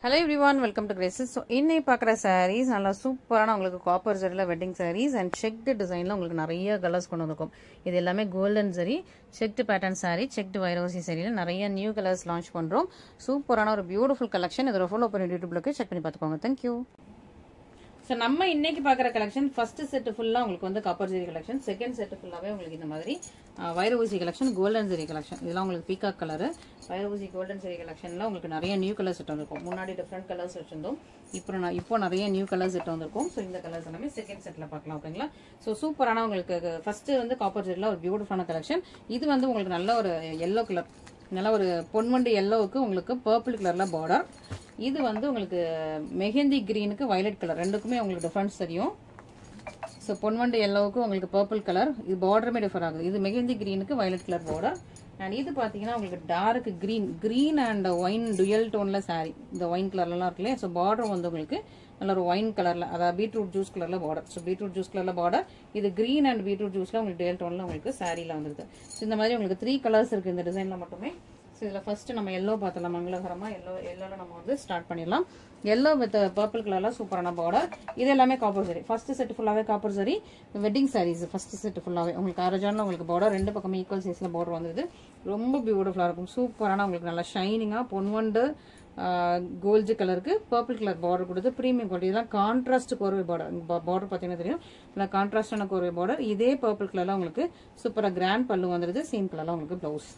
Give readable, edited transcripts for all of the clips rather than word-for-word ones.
Hello everyone, welcome to Graces. So இன்னைக்கு பார்க்குற sarees நல்லா சூப்பரான உங்களுக்கு காப்பர் ஜரியில் வெட்டிங் sarees அண்ட் செக்டு டிசைனில் உங்களுக்கு நிறைய கலர்ஸ் கொண்டு வந்திருக்கும். இது எல்லாமே golden zari checked pattern saree, checked வைரோசி சாரியில் நிறைய நியூ கலர்ஸ் லான்ச் பண்ணுறோம். சூப்பரான ஒரு பியூட்டிஃபுல் கலெக்ஷன். இதோட ஃபுல் ஓப்பன் யூடியூப்ல செக் பண்ணி பார்த்துக்கோங்க. தேங்க்யூ. ஸோ நம்ம இன்னைக்கு பார்க்குற கலெக்ஷன் ஃபர்ஸ்ட் செட்டு ஃபுல்லாக உங்களுக்கு வந்து காப்பர் ஜெரி கலெக்ஷன், செகண்ட் செட்டு ஃபுல்லாகவே உங்களுக்கு இந்த மாதிரி வைரஊசி கலெக்ஷன், கோல்டன் ஜெரி கலெக்ஷன். இதெல்லாம் உங்களுக்கு பீகாக் கலரு வைரஊசி கோல்டன் ஜெரி கலெக்ஷனில் உங்களுக்கு நிறைய நியூ கலர்ஸ் செட் வந்திருக்கும். முன்னாடி டிஃப்ரெண்ட் கலர்ஸ் வச்சிருந்தோம், இப்போ நிறைய நியூ கலர்ஸ் செட் வந்திருக்கும். ஸோ இந்த கலர்ஸ் எல்லாமே செகண்ட் செட்டில் பார்க்கலாம். ஓகேங்களா? ஸோ சூப்பரான உங்களுக்கு ஃபர்ஸ்ட் வந்து காப்பர் ஜெரியில் ஒரு பியூட்டிஃபுல்லான கலெக்ஷன். இது வந்து உங்களுக்கு நல்ல ஒரு எல்லோ கலர், நல்ல ஒரு பொன்வண்டு எல்லோவுக்கு உங்களுக்கு பர்பிள் கலரில் பார்டர். இது வந்து உங்களுக்கு மெஹந்தி கிரீனுக்கு வயலட் கலர், ரெண்டுக்குமே உங்களுக்கு டிஃபரன்ஸ் தெரியும். ஸோ பொன்வண்டு எல்லோவுக்கு உங்களுக்கு பர்பிள் கலர், இது பார்டருமே டிஃபர் ஆகுது. இது மெஹந்தி கிரீனுக்கு வயலட் கலர் பார்டர். அண்ட் இது பார்த்தீங்கன்னா உங்களுக்கு dark green and wine dual டோனில் சாரி, இந்த ஒயின் கலர்லாம் இருக்கு இல்லையா. ஸோ பார்டர் வந்து உங்களுக்கு நல்ல ஒரு ஒயின் கலரில், அதாவது பீட்ரூட் ஜூஸ் கலரில் பார்டர். ஸோ பீட்ரூட் ஜூஸ் கலரில் பார்டர். இது கிரீன் அண்ட் பீட்ரூட் ஜூஸில் உங்களுக்கு டுயல் டோனில் உங்களுக்கு சாரியில் வந்துருக்கு. ஸோ இந்த மாதிரி உங்களுக்கு 3 கலர்ஸ் இருக்குது இந்த டிசைனில் மட்டுமே. ஸோ இதில் ஃபர்ஸ்ட் நம்ம எல்லோ பார்த்தலாம், மங்களகரமாக எல்லோவில் நம்ம வந்து ஸ்டார்ட் பண்ணிடலாம். எல்லோ வித் பர்பிள் கலரில் சூப்பரான பார்டர். இது எல்லாமே காப்பர் சரி. ஃபர்ஸ்ட் செட் ஃபுல்லாகவே காப்பர் சரி வெட்டிங் சாரீஸ். ஃபர்ஸ்ட் செட் ஃபுல்லாகவே உங்களுக்கு அரஜானில் உங்களுக்கு பார்டர், ரெண்டு பக்கமே ஈக்குவல் சைஸில் பார்டர் வந்துடுது. ரொம்ப பியூட்டிஃபுல்லாக இருக்கும். சூப்பரான உங்களுக்கு நல்லா ஷைனிங்காக பொன்வண்டு கோல்டு கலருக்கு பர்பிள் கலர் பார்டர் கொடுத்து ப்ரீமியம் குவாலிட்டி. இதெல்லாம் கான்ட்ராஸ்ட் கோர்வை பார்டர். பார்டர் பார்த்தீங்கன்னா தெரியும், நல்லா கான்ட்ராஸ்டான கோர்வை பார்டர். இதே பர்பிள் கலரில் உங்களுக்கு சூப்பராக கிராண்ட் பல்லு வந்துடுது. சேம் கலரில் உங்களுக்கு ப்ளவுஸ்.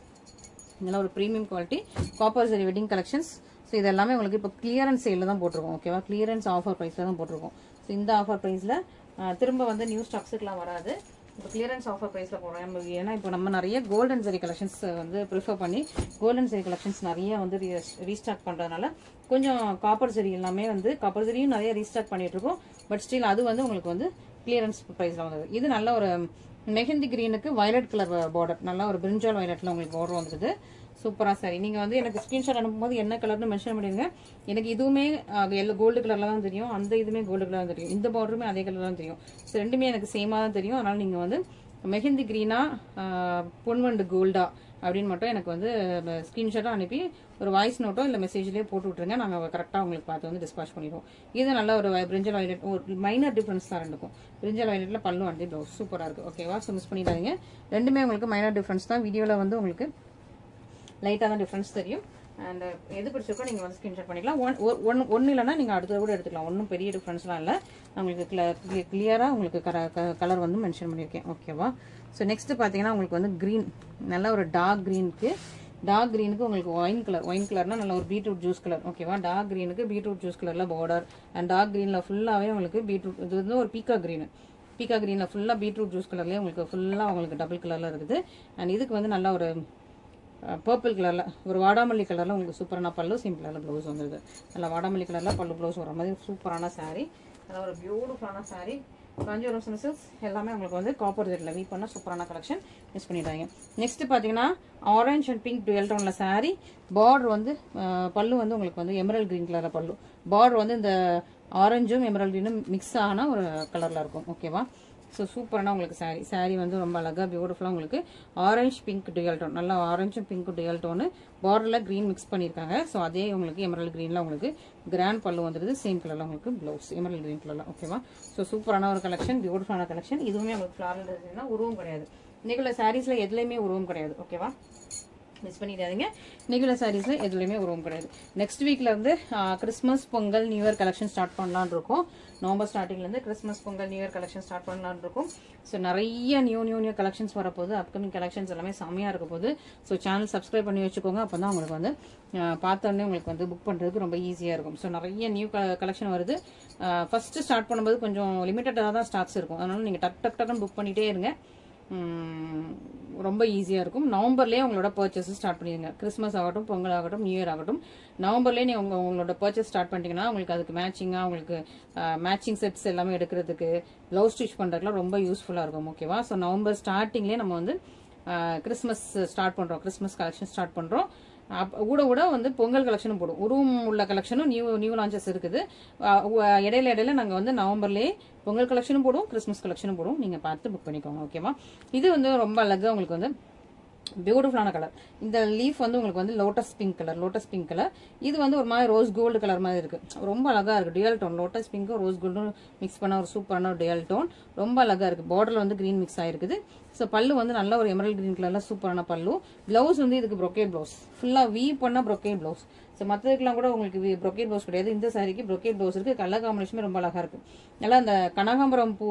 இதெல்லாம் ஒரு ப்ரீமியம் குவாலிட்டி காப்பர் ஜெரி வெட்டிங் கலெக்ஷன்ஸ். ஸோ இது எல்லாமே உங்களுக்கு இப்போ கிளியரன்ஸ் சேலில் தான் போட்டிருக்கோம். ஓகேவா? கிளியரன்ஸ் ஆஃபர் ப்ரைஸில் தான் போட்டிருக்கோம். ஸோ இந்த ஆஃபர் ப்ரைஸில் திரும்ப வந்து நியூ ஸ்டாக்ஸுக்குலாம் வராது. இப்போ கிளியரன்ஸ் ஆஃபர் ப்ரைஸில் போடுறோம். ஏன்னா இப்போ நம்ம நிறைய கோல்டன் ஜெரி கலெக்ஷன்ஸ் வந்து ப்ரிஃபர் பண்ணி கோல்டன் ஜெரி கலெக்ஷன்ஸ் நிறைய வந்து ரீஸ்டாக் பண்ணுறதுனால கொஞ்சம் காப்பர் ஜெரி எல்லாமே வந்து காப்பர் ஜெரியும் நிறைய ரீஸ்டாக் பண்ணிட்டு இருக்கோம். பட் ஸ்டில் அது வந்து உங்களுக்கு வந்து கிளியரன்ஸ் ப்ரைஸில் வந்தது. இது நல்ல ஒரு மெஹந்தி கிரீனுக்கு வயலட் கலர் பார்டர், நல்லா ஒரு பிரிஞ்சால் வயலட்டில் உங்களுக்கு பார்டர் வந்துடுது. சூப்பராக சாரி. நீங்கள் வந்து எனக்கு ஸ்க்ரீன்ஷாட் அனுப்பும்போது என்ன கலர்னு மென்ஷன் பண்ணிடுங்க. எனக்கு இதுவுமே எல்லோ கோல்டு கலரில் தான் தெரியும், அந்த இதுவுமே கோல்டு கலர் தான் தெரியும், இந்த பார்டருமே அதே கலர் தான் தெரியும். ஸோ ரெண்டுமே எனக்கு சேமாக தான் தெரியும். அதனால் நீங்கள் வந்து மெஹந்தி கிரீனா பொன்வண்டு கோல்டா அப்படின்னு மட்டும் எனக்கு வந்து ஸ்க்ரீன்ஷாட்டாக அனுப்பி ஒரு வாய்ஸ் நோட்டோ இல்லை மெசேஜ்லேயே போட்டு விட்ருங்க. நாங்கள் கரெக்டாக உங்களுக்கு பார்த்து வந்து டிஸ்பாச் பண்ணிடுவோம். இது நல்ல ஒரு பிரிஞ்சல் வயலட், ஒரு மைனர் டிஃப்ரென்ஸ் தான் ரெண்டுக்கும். பிரிஞ்சல் வயலட்டில் பல்லு வந்து ப்ளவுஸ் சூப்பராக இருக்குது. ஓகேவா? ஸோ மிஸ் பண்ணிடாதீங்க. ரெண்டுமே உங்களுக்கு மைனர் டிஃப்ரென்ஸ் தான். வீடியோவில் வந்து உங்களுக்கு லைட்டாக தான் டிஃப்ரென்ஸ் தெரியும். அண்ட் எது பிடிச்சிருக்கோ நீங்கள் வந்து ஸ்க்ரீன்ஷாட் பண்ணிக்கலாம். ஒன்று இல்லைனா நீங்கள் அடுத்தது கூட எடுத்துக்கலாம். ஒன்றும் பெரிய டிஃப்ரென்ஸ்லாம் இல்லை. நான் உங்களுக்கு கிளியராக உங்களுக்கு கலர் வந்து மென்ஷன் பண்ணியிருக்கேன். ஓகேவா? ஸோ நெக்ஸ்ட் பார்த்தீங்கன்னா உங்களுக்கு வந்து க்ரீன், நல்ல ஒரு டார்க் க்ரீனுக்கு உங்களுக்கு ஒயின் கலர்னா நல்ல ஒரு பீட்ரூட் ஜூஸ் கலர். ஓகேவா? டார்க் க்ரீனுக்கு பீட்ரூட் ஜூஸ் கலரில் பார்டர். அண்ட் டார்க் க்ரீனில் ஃபுல்லாகவே உங்களுக்கு பீட்ரூட், இது வந்து ஒரு பீக்கா க்ரீனில் ஃபுல்லாக பீட்ரூட் ஜூஸ் கலர்லேயே உங்களுக்கு ஃபுல்லாக உங்களுக்கு டபுள் கலரில் இருக்குது. அண்ட் இதுக்கு வந்து நல்ல ஒரு பர்பிள் கலரில் ஒரு வாடாமல்லி கலரில் உங்களுக்கு சூப்பரான பல்லு, சிம்பிளான ப்ளவுஸ் வந்துடுது. நல்லா வாடாமல்லி கலரில் பல்லு ப்ளவுஸ் வர மாதிரி சூப்பரான சாரீ. நல்லா ஒரு பியூட்டிஃபுல்லான சாரீ. காஞ்சிபுரம் சில்க்ஸ் எல்லாமே உங்களுக்கு வந்து காப்பர் ஜெரியில் வீட் பண்ண சூப்பரான கலெக்ஷன். மிஸ் பண்ணிட்டாங்க. நெக்ஸ்ட் பார்த்தீங்கன்னா ஆரஞ்ச் அண்ட் பிங்க் டுவெல் டோனில் சாரீ. பார்டர் வந்து பல்லு வந்து உங்களுக்கு வந்து எமரல் கிரீன் கலரில் பல்லு. பார்டர் வந்து ஆரஞ்சும் எமரல் கிரீனும் மிக்ஸ் ஆன ஒரு கலரில் இருக்கும். ஓகேவா? ஸோ சூப்பரான உங்களுக்கு சாரீ வந்து ரொம்ப அழகாக பியூட்டிஃபுல்லாக உங்களுக்கு ஆரஞ்ச் பிங்க் டுயல் டோன், நல்லா ஆரஞ்சும் பிங்க் டுயல் டோனு, பார்டரில் க்ரீன் மிக்ஸ் பண்ணியிருக்காங்க. ஸோ அதே உங்களுக்கு எமரல் க்ரீனில் உங்களுக்கு கிராண்ட் பல்லு வந்துடுது. சேம் கலரில் உங்களுக்கு ப்ளவுஸ் எமரல் க்ரீன் கலரில். ஓகேவா? ஸோ சூப்பரான ஒரு கலெக்ஷன், பியூட்டிஃபுல்லான கலெக்ஷன். இதுவுமே உங்களுக்கு ஃப்ளாரல் டிசைன்னா உருவம் கிடையாது. இன்னைக்குள்ள சாரீஸில் எதுலேயுமே உருவம் கிடையாது. ஓகேவா? மிஸ் பண்ணிடாதீங்க. ரெகுலர் சாரீஸில் எதுலையுமே உருவம் கிடையாது. நெக்ஸ்ட் வீக்கில் இருந்து Christmas Pongal new year collection start பண்ணலான்னு இருக்கும். நவம்பர் ஸ்டார்டிங்லேருந்து Christmas Pongal new year collection start பண்ணலான்னு இருக்கும். ஸோ நிறைய நியூ கலெக்ஷன்ஸ் வரப்போகுது. அப்கமிங் கலெக்ஷன்ஸ் எல்லாமே செம்மையாக இருக்க போகுது. ஸோ சேனல் சப்ஸ்கிரைப் பண்ணி வச்சுக்கோங்க. அப்போ தான் உங்களுக்கு வந்து பார்த்தோன்னே உங்களுக்கு வந்து புக் பண்ணுறதுக்கு ரொம்ப ஈஸியாக இருக்கும். ஸோ நிறைய நியூ கலெக்ஷன் வருது. ஃபஸ்ட்டு ஸ்டார்ட் பண்ணும்போது கொஞ்சம் லிமிட்டடாக தான் ஸ்டாக்ஸ் இருக்கும். அதனால் நீங்கள் டக்குன்னு புக் பண்ணிகிட்டே இருங்க. ரொம்ப ஈஸியாக இருக்கும். நவம்பர்லேயே உங்களோட பர்ச்சேஸ் ஸ்டார்ட் பண்ணிடுங்க. கிறிஸ்மஸ் ஆகட்டும், பொங்கல் ஆகட்டும், நியூ இயர் ஆகட்டும், நவம்பர்லேயே நீங்கள் உங்களோட பர்ச்சேஸ் ஸ்டார்ட் பண்ணிட்டீங்கன்னா உங்களுக்கு அதுக்கு மேட்சிங்காக உங்களுக்கு மேட்சிங் செட்ஸ் எல்லாமே எடுக்கிறதுக்கு, ப்ளவுஸ் ஸ்டிச் பண்ணுறதுக்குலாம் ரொம்ப யூஸ்ஃபுல்லாக இருக்கும். ஓகேவா? ஸோ நவம்பர் ஸ்டார்டிங்லேயே நம்ம வந்து கிறிஸ்மஸ் ஸ்டார்ட் பண்ணுறோம், கிறிஸ்மஸ் கலெக்ஷன் ஸ்டார்ட் பண்ணுறோம். கூட வந்து பொங்கல் கலெக்ஷனும் போடும். உருவம் உள்ள கலெக்ஷனும் நியூ லான்ச்சஸ் இருக்குது. இடையில நாங்கள் வந்து நவம்பர்லேயே பொங்கல் கலெக்ஷனும் போடுவோம், கிறிஸ்மஸ் கலெக்ஷனும் போடுவோம். நீங்கள் பார்த்து புக் பண்ணிக்கோங்க. ஓகேவா? இது வந்து ரொம்ப அழகாக உங்களுக்கு வந்து பியூட்டிஃபுல்லான கலர். இந்த லீஃப் வந்து உங்களுக்கு வந்து லோட்டஸ் பிங்க் கலர். இது வந்து ஒரு மாதிரி ரோஸ் கோல்டு கலர் மாதிரி இருக்கு. ரொம்ப அழகா இருக்கு. டியல் டோன் லோட்டஸ் பிங்க்கும் ரோஸ் கோல்டும் மிக்ஸ் பண்ண ஒரு சூப்பரான ஒரு டியல் டோன். ரொம்ப அழகா இருக்கு. பார்டர்ல வந்து கிரீன் மிக்ஸ் ஆயிருக்குது. ஸோ பல்லு வந்து நல்ல ஒரு எமரல் கிரீன் கலர்ல சூப்பரான பல்லு. பிளவுஸ் வந்து இதுக்கு ப்ரொக்கேட் பிளவுஸ், ஃபுல்லா வீவ் பண்ண ப்ரொக்கேட் பிளவுஸ். ஸோ மற்றதுக்கெல்லாம் கூட உங்களுக்கு ப்ரொக்கேட் பிளவுஸ் கிடையாது. இந்த சாரிக்கு ப்ரொக்கேட் பிளவுஸ் இருக்கு. கலர் காம்பினேஷன் ரொம்ப அழகா இருக்கு. நல்லா அந்த கனகாம்பரம் பூ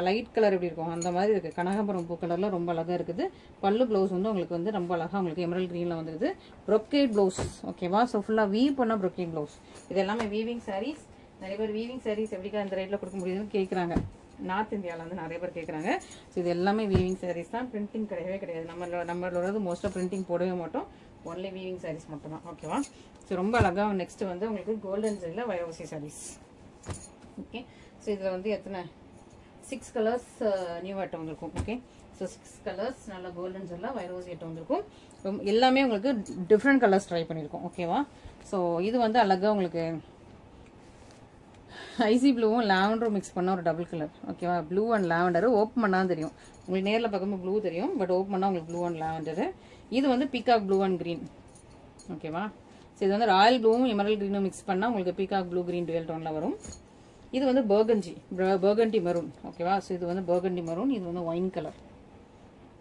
லைட் கலர் எப்படி இருக்கும் அந்த மாதிரி இருக்கு. கனகாம்பரம் பூ கலர்ல ரொம்ப அழகா இருக்குது. பல்லு பிளவுஸ் வந்து உங்களுக்கு வந்து ரொம்ப அழகா உங்களுக்கு எமரல் கிரீன்ல வந்துருது. Brocade blouse. ஓகேவா? ஸோ ஃபுல்லா வீவ் பண்ண ப்ரொக்கேட் பிளவுஸ். இது எல்லாமே வீவிங் சாரீஸ். நிறைய பேர் வீவிங் சாரீஸ் எப்படிக்கா இந்த ரேட்ல கொடுக்க முடியுதுன்னு கேட்குறாங்க. நார்த் இந்தியாவில் வந்து நிறைய பேர் கேட்குறாங்க. ஸோ இது எல்லாமே வீவிங் சாரீஸ் தான். பிரிண்டிங் கிடையவே கிடையாது. நம்மளோட மோஸ்ட்டாக பிரிண்டிங் போடவே மாட்டோம். ஒன்லி வீவிங் சாரீஸ் மட்டும் தான். ஓகேவா? ஸோ ரொம்ப அழகா. நெக்ஸ்ட் வந்து உங்களுக்கு கோல்டன் ஜரியில் வைரவசி சாரீஸ். ஓகே. ஸோ இதில் வந்து எத்தனை 6 கலர்ஸ் நியூ ஐட்டம் வந்திருக்கும். ஓகே. ஸோ 6 கலர்ஸ் நல்ல கோல்டன் ஜரியில் வைரவசி ஐட்டம் வந்திருக்கும். எல்லாமே உங்களுக்கு டிஃப்ரெண்ட் கலர்ஸ் ட்ரை பண்ணியிருக்கோம். ஓகேவா? ஸோ இது வந்து அழகா உங்களுக்கு ஐசி ப்ளூவும் லாவெண்டரும் மிக்ஸ் பண்ண ஒரு டபுள் கலர். ஓகேவா? ப்ளூ அண்ட் லாவெண்டர் ஓப்பன் பண்ணால் தெரியும். உங்களுக்கு நேரில் பார்க்கும்போது ப்ளூ தெரியும், பட் ஓப்பன் பண்ணால் உங்களுக்கு ப்ளூ அண்ட் லாவெண்டரு. இது வந்து பீகாக் ப்ளூ அண்ட் கிரீன். ஓகேவா? ஸோ இது வந்து ராயல் ப்ளூவும் எமரல் கிரீனும் மிக்ஸ் பண்ணால் உங்களுக்கு பீகாக் ப்ளூ கிரீன் டுவெல் டோனில் வரும். இது வந்து பர்கண்டி மெரூன். ஓகேவா? ஸோ இது வந்து பர்கண்டி மெரூன். இது வந்து ஒயின் கலர்.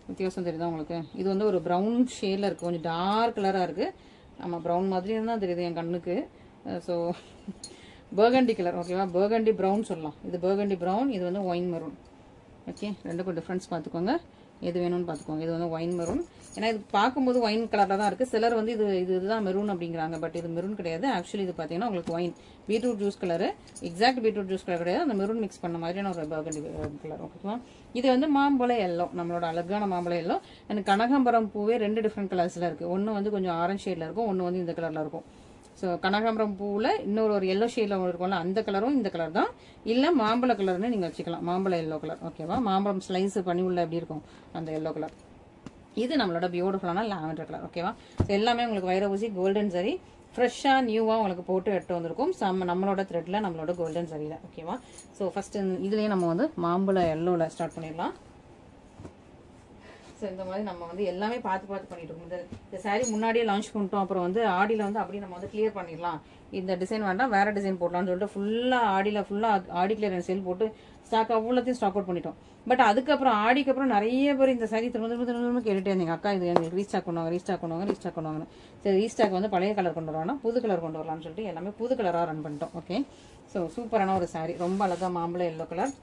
வித்தியாசம் தெரியுதா உங்களுக்கு? இது வந்து ஒரு ப்ரௌன் ஷேடில் இருக்குது. கொஞ்சம் டார்க் கலராக இருக்குது. ஆமாம், ப்ரௌன் மாதிரி தான் தெரியுது என் கண்ணுக்கு. So burgundy colour. ஓகேவா? பர்கண்டி ப்ரௌன் சொல்லலாம். இது பர்கண்டி ப்ரௌன். இது வந்து ஒயின் மெரூன். ஓகே. ரெண்டுக்கும் டிஃப்ரென்ஸ் பார்த்துக்கோங்க. எது வேணும்னு பார்த்துக்கோங்க. இது வந்து ஒயின் மெரூன். ஏன்னா இது பார்க்கும்போது ஒயின் கலரில் தான் இருக்குது. சிலர் வந்து இதுதான் மெரூன் அப்படிங்கிறாங்க. பட் இது மெரூன் கிடையாது. ஆக்சுவலி இது பார்த்தீங்கன்னா உங்களுக்கு wine beetroot juice colour. Exact beetroot juice colour கிடையாது. அந்த மெரூன் மிக்ஸ் பண்ண மாதிரியான ஒரு பர்கண்டி கலர். ஓகேவா? இது வந்து மாம்பழ எல்லோ. நம்மளோட அழகான மாம்பழ எல்லோ. எனக்கு கனகாம்பரம் பூவே 2 டிஃப்ரெண்ட் கலர்ஸில் இருக்குது. ஒன்று வந்து கொஞ்சம் ஆரஞ்ச் ஷேடில் இருக்கும், ஒன்று வந்து இந்த கலரில் இருக்கும். ஸோ கனகாம்பரம் பூவில் இன்னொரு எல்லோ ஷேடில் ஒன்று இருக்கும்ல, அந்த கலரும் இந்த கலர் தான். இல்லை மாம்பழ கலர்னு நீங்கள் வச்சுக்கலாம். மாம்பழ எல்லோ கலர். ஓகேவா? மாம்பழம் ஸ்லைஸ் பண்ணி உள்ள எப்படி இருக்கும் அந்த எல்லோ கலர். இது நம்மளோட பியூட்டிஃபுல்லான லாவெண்டர் கலர். ஓகேவா? ஸோ எல்லாமே உங்களுக்கு வைரவசி கோல்டன் சரி ஃப்ரெஷ்ஷாக நியூவாக உங்களுக்கு போட்டு எடுத்து வந்திருக்கும். நம்மளோட த்ரெட்டில் நம்மளோட கோல்டன் சரியில். ஓகேவா? ஸோ ஃபஸ்ட்டு இதுலேயே நம்ம வந்து மாம்பழ எல்லோவில் ஸ்டார்ட் பண்ணிடலாம். ஸோ இந்த மாதிரி நம்ம வந்து எல்லாமே பார்த்து பண்ணிட்டு இருக்கோம். இந்த சாரீ முன்னாடியே லான்ச் பண்ணிட்டோம். அப்புறம் வந்து ஆடியில் வந்து அப்படியே நம்ம வந்து கிளியர் பண்ணிடலாம். இந்த டிசைன் வேண்டாம், வேற டிசைன் போடலாம்னு சொல்லிட்டு ஃபுல்லாக ஆடி கிளியரன்ஸ் சேல் போட்டு அவ்வளோத்தையும் ஸ்டாக் அவுட் பண்ணிட்டோம். பட் அதுக்கப்புறம் ஆடிக்கு அப்புறம் நிறைய பேர் இந்த சாரீ திரும்ப கேட்டுட்டே இருந்தீங்க, அக்கா இது எங்களுக்கு ரீஸ்டாக் பண்ணுவாங்க. சரி, ரீஸ்டாக் வந்து பழைய கலர் கொண்டு வரலாம், புது கலர் கொண்டு வரலாம்னு சொல்லிட்டு எல்லாமே புது கலராக ரன் பண்ணிட்டோம். ஓகே. ஸோ சூப்பரான ஒரு சாரீ. ரொம்ப அழகாக மாம்பழ எல்லோ கலர்.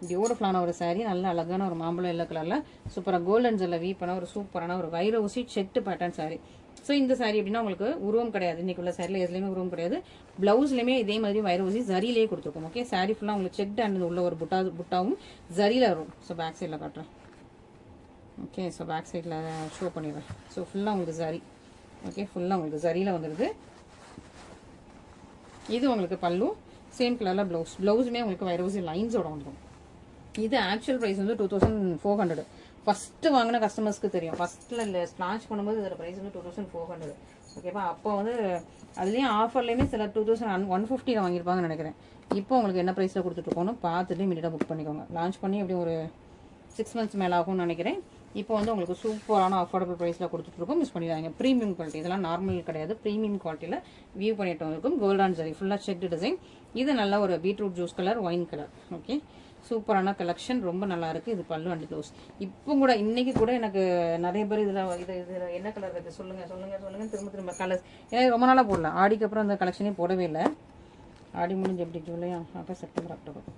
பியூட்டிஃபுல்லான ஒரு சாரீ. நல்ல அழகான ஒரு மாம்பழம் எல்லோ கலரில் சூப்பராக கோல்டன் ஜெல்ல வீ பண்ண ஒரு சூப்பரான ஒரு வைரவசி செட்டு பேட்டர்ன் சாரீ. ஸோ இந்த சாரீ எப்படின்னா உங்களுக்கு உருவம் கிடையாது. இன்னைக்கு உள்ள சாரியில் எதுலையுமே உருவம் கிடையாது. பிளவுஸ்லையுமே இதே மாதிரி வைரவசி ஜரியிலேயே கொடுத்துருக்கோம். ஓகே. சாரீ ஃபுல்லாக உங்களுக்கு செட் அண்ட் உள்ள ஒரு புட்டாவும் ஜரியில் வரும். ஸோ பேக் சைடில் காட்டுறேன். ஓகே. ஸோ பேக் சைடில் ஷோ பண்ணிடுறேன். ஸோ ஃபுல்லாக உங்களுக்கு ஜரி. ஓகே. ஃபுல்லாக உங்களுக்கு ஜரியில் வந்துடுது. இது உங்களுக்கு பல்லு. சேம் கலரில் ப்ளவுஸுமே உங்களுக்கு வைரவசி லைன்ஸோட வந்துடும். இது ஆக்சுவல் ப்ரைஸ் வந்து 2400. ஃபஸ்ட்டு வாங்கின கஸ்டமர்ஸ்க்கு தெரியும். ஃபஸ்ட்டில் லான்ச் பண்ணும்போது இதோட ப்ரைஸ் வந்து 2400. ஓகேப்பா? அப்போ வந்து அதுலேயும் ஆஃபர்லேயுமே சில 2150 வாங்கியிருப்பாங்கன்னு நினைக்கிறேன். இப்போ உங்களுக்கு என்ன ப்ரைஸில் கொடுத்துட்ருக்கோன்னு பார்த்துட்டு இமீடியட்டாக புக் பண்ணிக்கோங்க. லான்ச் பண்ணி எப்படி ஒரு 6 மந்த்ஸ் மேலே ஆகும்னு நினைக்கிறேன். இப்போ வந்து உங்களுக்கு சூப்பரான அஃபோர்டபுள் ப்ரைஸில் கொடுத்துட்ருக்கோம். மிஸ் பண்ணிடாங்க. Premium quality. இதெல்லாம் நார்மல் கிடையாது. ப்ரீமியம் குவாலிட்டியில் வியூ பண்ணிட்டு வந்திருக்கும். கோல்டன் ஜரி ஃபுல்லாக செக்டு டிசைன். இது நல்ல ஒரு beetroot juice colour, wine colour. Okay. சூப்பரான கலெக்ஷன். ரொம்ப நல்லா இருக்கு. இது பல்லு அண்ட் ப்ளவுஸ். இப்போ கூட இன்னைக்கு கூட எனக்கு நிறைய பேர் இதில் என்ன கலர் இருக்குது சொல்லுங்க திரும்ப கலர்ஸ். ஏன்னா ரொம்ப நாளாக போடல. ஆடிக்கு அப்புறம் அந்த கலெக்ஷனே போடவே இல்லை. ஆடி முடிஞ்சு எப்படி ஜூலையா, அப்போ செப்டம்பர், அக்டோபர்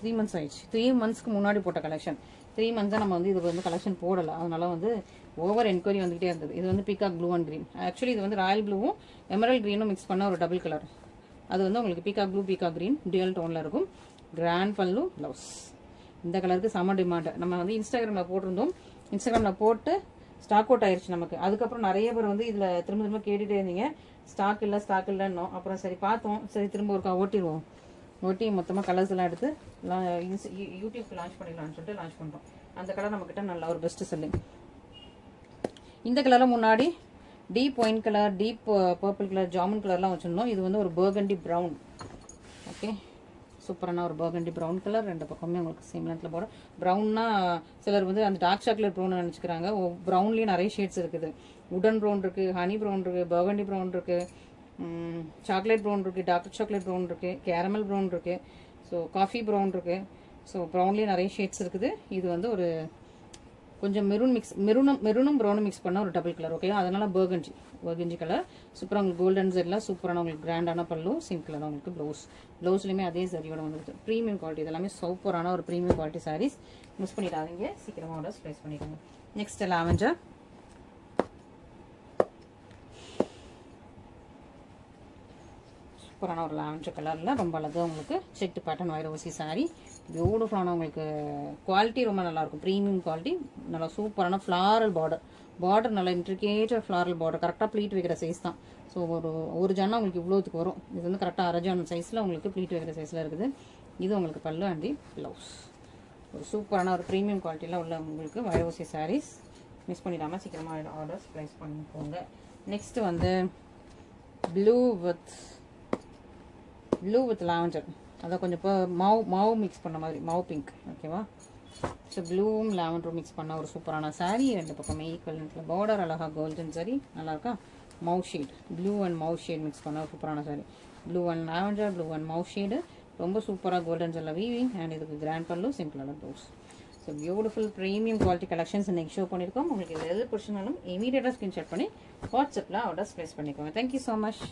3 மந்த்ஸ் ஆயிடுச்சு. 3 மந்த்ஸ்க்கு முன்னாடி போட்ட கலெக்ஷன். 3 மந்த்ஸாக நம்ம வந்து இது வந்து கலெக்ஷன் போடலை. அதனால வந்து ஓவர் என்கொயரி வந்துகிட்டே இருந்தது. இது வந்து peacock blue and green. Actually இது வந்து ராயல் ப்ளூவும் எமரல் கிரீனும் மிக்ஸ் பண்ண ஒரு டபுள் கலர். அது வந்து உங்களுக்கு peacock blue peacock green dual டோனில் இருக்கும். கிராண்ட் பல்லு, ப்ளவுஸ். இந்த கலருக்கு செம டிமாண்ட். நம்ம வந்து இன்ஸ்டாகிராமில் போட்டிருந்தோம். இன்ஸ்டாகிராமில் போட்டு ஸ்டாக் அவுட் ஆயிடுச்சு நமக்கு. அதுக்கப்புறம் நிறைய பேர் வந்து இதில் திரும்ப கேட்டுகிட்டே இருந்தீங்க, ஸ்டாக் இல்லைன்னோ. அப்புறம் சரி பார்த்தோம், சரி திரும்ப ஒருக்கா ஓட்டி மொத்தமாக கலர்ஸ் எல்லாம் எடுத்து யூடியூப்க்கு லான்ச் பண்ணிடலாம்னு சொல்லிட்டு லான்ச் பண்ணுறோம். அந்த கலர் நம்மக்கிட்ட நல்ல ஒரு பெஸ்ட் செல்லிங். இந்த கலரில் முன்னாடி deep wine colour, deep purple colour, jamun கலர்லாம் வச்சுருந்தோம். இது வந்து ஒரு பர்கண்டி ப்ரௌன். ஓகே. ஸோ சூப்பரான ஒரு பர்கண்டி ப்ரௌன் கலர், ரெண்டு பக்கமே உங்களுக்கு சேம் லென்த்தில் பார்டர். ப்ரௌன்னா சிலர் வந்து அந்த டார்க் சாக்லேட் ப்ரௌன் நினச்சிக்கிறாங்க. ப்ரௌன்லேயே நிறைய ஷேட்ஸ் இருக்குது. உடன் ப்ரௌன் இருக்குது, ஹனி ப்ரௌன் இருக்குது, பர்கண்டி ப்ரௌன் இருக்குது, சாக்லேட் ப்ரௌன் இருக்குது, டார்க் சாக்லேட் ப்ரௌன் இருக்குது, கேரமல் ப்ரௌன் இருக்குது, ஸோ காஃபி ப்ரௌன் இருக்குது. ஸோ ப்ரௌன்லேயே நிறைய ஷேட்ஸ் இருக்குது. இது வந்து ஒரு கொஞ்சம் மெரூனும் ப்ரௌனும் மிக்ஸ் பண்ண ஒரு டபுள் கலர். ஓகே, அதனால பர்கஞ்சி கலர். சூப்பராக உங்களுக்கு கோல்டன் ஜெரியில் சூப்பரான உங்களுக்கு கிராண்டான பல்லு, சேம் கலர் உங்களுக்கு ப்ளவுஸ்லையுமே அதே ஜரியோட வந்துருக்கு. ப்ரீமியம் குவாலிட்டி, இதெல்லாமே சூப்பரான ஒரு ப்ரீமியம் குவாலிட்டி சாரீஸ். மிஸ் பண்ணிடாதீங்க, சீக்கிரமாக ஆர்டர்ஸ் ப்ளேஸ் பண்ணிக்கோங்க. Next lavender. சூப்பரான ஒரு லாவெண்டர் கலரில் ரொம்ப அழகாக உங்களுக்கு செக்டு பேட்டர்ன் வைரோசி சாரீ. பியூட்டிஃபுல்லான உங்களுக்கு குவாலிட்டி ரொம்ப நல்லாயிருக்கும். ப்ரீமியம் குவாலிட்டி, நல்லா சூப்பரான ஃப்ளாரல் பார்டர் நல்லா இன்ட்ரிகேட்டட் ஃப்ளாரல் பார்டர். கரெக்டாக ப்ளீட் வைக்கிற சைஸ் தான். ஸோ ஒரு ஜானா உங்களுக்கு இவ்வளோத்துக்கு வரும். இது வந்து கரெக்டாக அரை ஜான் சைஸில் உங்களுக்கு ப்ளீட் வைக்கிற சைஸில் இருக்குது. இது உங்களுக்கு பல்லு அண்ட் ப்ளவுஸ். ஒரு சூப்பரான ஒரு ப்ரீமியம் குவாலிட்டியில் உள்ள உங்களுக்கு வைரோசி சாரீஸ். மிஸ் பண்ணிடாமல் சீக்கிரமாக ஆர்டர்ஸ் ப்ளேஸ் பண்ணிக்கோங்க. நெக்ஸ்ட்டு வந்து ப்ளூ வித் லாவெண்டர். அதை கொஞ்சம் இப்போ மாவு மிக்ஸ் பண்ண மாதிரி, மாவு பிங்க். ஓகேவா? ஸோ ப்ளூவும் லாவெண்டரும் மிக்ஸ் பண்ண ஒரு சூப்பரான சாரீ. ரெண்டு பக்கமே ஈக்குவல் லென்த்தில் பார்டர், அழகாக கோல்டன் சாரீ, நல்லாயிருக்கா? Mauve shade, blue and mauve shade mix பண்ண ஒரு சூப்பரான sari. Blue and lavender, blue and mauve shade, ரொம்ப சூப்பராக கோல்டன் ஜெல்ல வீவிங் அண்ட் இதுக்கு கிராண்ட் பல்லு, சிம்பிளான blouse. So beautiful premium quality collections இன்னைக்கு ஷோ பண்ணியிருக்கோம். உங்களுக்கு எது பிடிச்சினாலும் இமீடியட்டாக ஸ்க்ரீன்ஷாட் பண்ணி வாட்ஸ்அப்பில் ஆர்டர்ஸ் ப்ளேஸ் பண்ணிக்கோங்க. Thank you so much.